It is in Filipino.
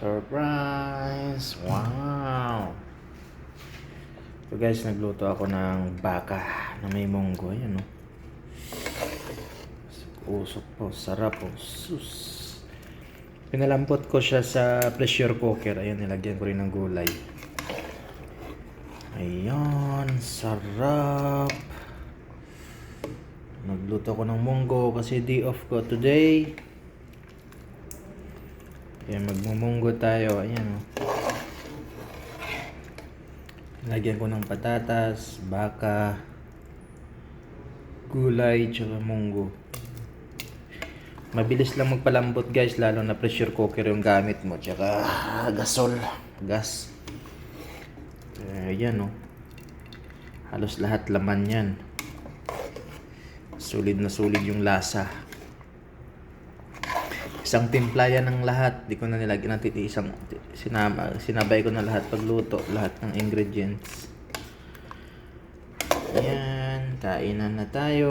Surprise! Wow! So guys, nagluto ako ng baka na may munggo. Ayan o. Usok po. Sarap po. Sus! Pinalampot ko siya sa pressure cooker. Ayan, nilagyan ko rin ng gulay. Ayan. Sarap! Nagluto ko ng munggo kasi day off ko today. Kaya magmumunggo tayo. Ayan o. Lagyan ko ng patatas, baka, gulay, tsaka munggo. Mabilis lang magpalambot guys, lalo na pressure cooker yung gamit mo. Tsaka gas. Ayan o. Halos lahat laman yan. Solid na solid yung lasa. Isang timpla yan ng lahat. Di ko na nilagyan natin isang sinabay ko na lahat pagluto, lahat ng ingredients. Ayan, kainan na tayo.